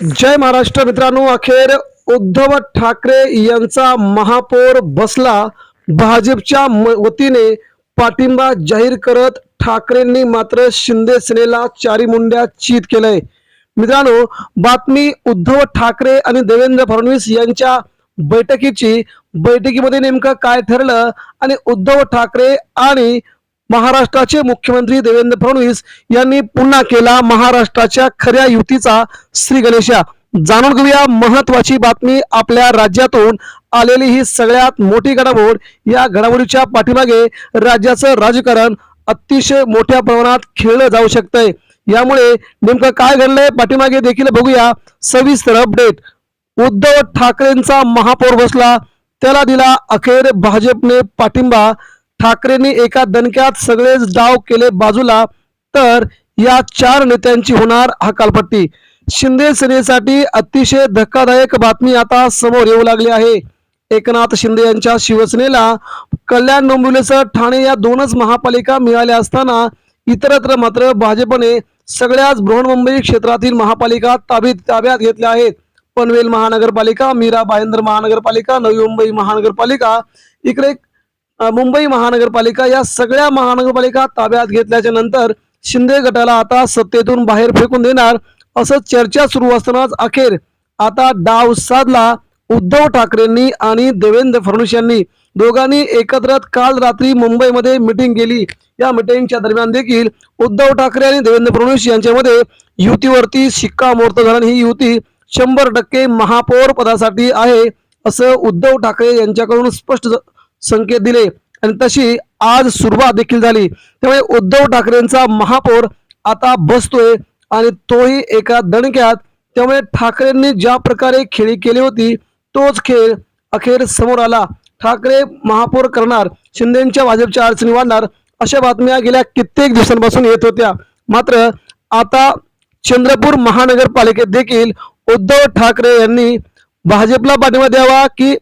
जय महाराष्ट्र मित्रांनो, अखेर उद्धव ठाकरे यांचा महापौर बसला। भाजपच्या वतीने पाठिंबा जाहीर करत ठाकरेंनी मात्र शिंदे सेनेला चारी मुंड्या चित केलंय। मित्रांनो, बातमी उद्धव ठाकरे आणि देवेंद्र फडणवीस यांच्या बैठकीमध्ये नेमकं काय ठरलं आणि उद्धव ठाकरे आणि महाराष्ट्राचे मुख्यमंत्री देवेंद्र फडणवीस यांनी पुन्हा केला महाराष्ट्राच्या खऱ्या युतीचा श्री गणेशा। जाणून घेऊया महत्वाची बातमी। आपल्या राज्यातून आलेली ही सगळ्यात मोठी घडामोड। या घडामोडीच्या पाठीमागे राज्याचं राजकारण अतिशय मोठ्या प्रमाणात खेळलं जाऊ शकतंय। यामुळे नेमकं काय घडलंय पाठीमागे देखील बघूया सविस्तर अपडेट। उद्धव ठाकरेंचा महापौर बसला, त्याला दिला अखेर भाजपने पाठिंबा। ठाकरेंनी एका दणक्यात सगळेच डाव केले बाजूला, तर या चार नेत्यांची होणार हकालपट्टी। शिंदे सेनेसाठी अतिशय धक्कादायक बातमी आता समोर येऊ लागली आहे। एकनाथ शिंदे यांच्या शिवसेनेला कल्याण, डोंबिवलीसह ठाणे या दोनच महापालिका मिळाल्या असताना इतरत्र मात्र भाजपने सगळ्याच बृहन्मुंबई क्षेत्रातील महापालिका ताब्यात घेतल्या आहेत। पनवेल महानगरपालिका, मीरा भाईंदर महानगरपालिका, नवी मुंबई महानगरपालिका, इकडे मुंबई महानगरपालिका, या सगळ्या महानगरपालिका ताब्यात घेतल्याच्या नंतर शिंदे गटाला आता सत्तेतून बाहेर फेकून देणार असं चर्चा सुरू असतानाच अखेर आता डाव साधला उद्धव ठाकरेंनी आणि देवेंद्र फडणवीस यांनी। दोघांनी एकत्र काल रात्री मुंबईमध्ये मीटिंग केली। या मीटिंगच्या दरम्यान देखील उद्धव ठाकरे आणि देवेंद्र फडणवीस यांच्यामध्ये युतीवरती शिक्कामोर्तब झाला। ही युती 100% महापौर पदासाठी आहे असं उद्धव ठाकरे यांच्याकडून स्पष्ट संकेत दिले आणि तशी आज सुरुवात देखील झाली। त्यामुळे उद्धव ठाकरेंचा महापौर आता बसतोय आणि तोही एका दणक्यात। त्यामुळे ठाकरेंनी ज्या प्रकारे खेळी केली होती तोच खेळ अखेर समोर आला। ठाकरे महापौर करणार, शिंदेच्या भाजपच्या अडचणी वाढणार अशा बातम्या गेल्या कित्येक दिवसांपासून येत होत्या। मात्र आता चंद्रपूर महानगरपालिकेत देखील उद्धव ठाकरे यांनी भाजपला पाठिंबा द्यावा की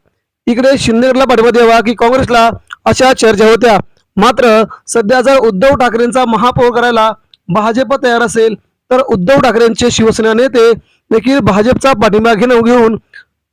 इकडे शिंदेला पाठिंबा द्यावा की काँग्रेसला, अशा चर्चा होत्या। मात्र सध्या जर उद्धव ठाकरेंचा महापौर करायला भाजप तयार असेल तर उद्धव ठाकरेंचे शिवसेना नेते देखील भाजपचा पाठिंबा घेऊन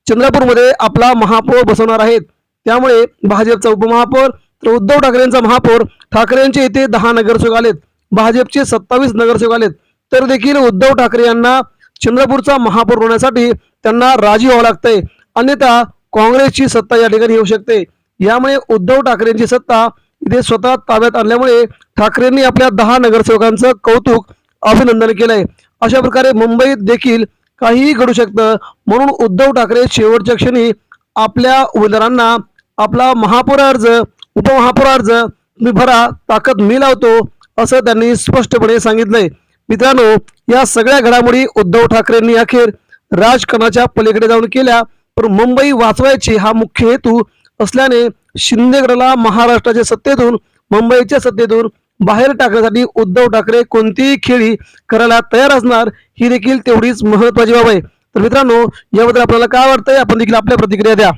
चंद्रपूरमध्ये आपला महापौर बसवणार आहेत। त्यामुळे भाजपचा उपमहापौर तर उद्धव ठाकरेंचा महापौर, ठाकरेंचे इथे 10 नगरसेवक आलेत, भाजपचे 27 नगरसेवक आलेत, तर देखील उद्धव ठाकरे यांना चंद्रपूरचा महापौर होण्यासाठी त्यांना राजी व्हावं लागतंय, अन्यथा काँग्रेसची सत्ता या ठिकाणी येऊ शकते। यामुळे उद्धव ठाकरेंची सत्ता इथे स्वतः ताब्यात आणल्यामुळे ठाकरेंनी आपल्या 10 नगरसेवकांचं कौतुक, अभिनंदन केलंय। अशा प्रकारे मुंबईत देखील काहीही घडू शकतं, म्हणून उद्धव ठाकरे शेवटच्या क्षणी आपल्या उमेदवारांना आपला महापौर अर्ज, उपमहापौर अर्ज तुम्ही भरा, ताकद मी लावतो असं त्यांनी स्पष्टपणे सांगितलंय। मित्रांनो, या सगळ्या घडामोडी उद्धव ठाकरेंनी अखेर राजकारणाच्या पलीकडे जाऊन केल्या, पण मुंबई वाचवायची हा मुख्य हेतू असल्याने शिंदे गटाला महाराष्ट्राच्या सत्तेतून, मुंबईच्या सत्तेतून बाहेर टाकण्यासाठी उद्धव ठाकरे कोणतीही खेळी करायला तयार असणार, ही देखील तेवढीच महत्वाची बाब आहे। तर मित्रांनो, याबद्दल आपल्याला काय वाटतंय आपण देखील आपल्या प्रतिक्रिया द्या।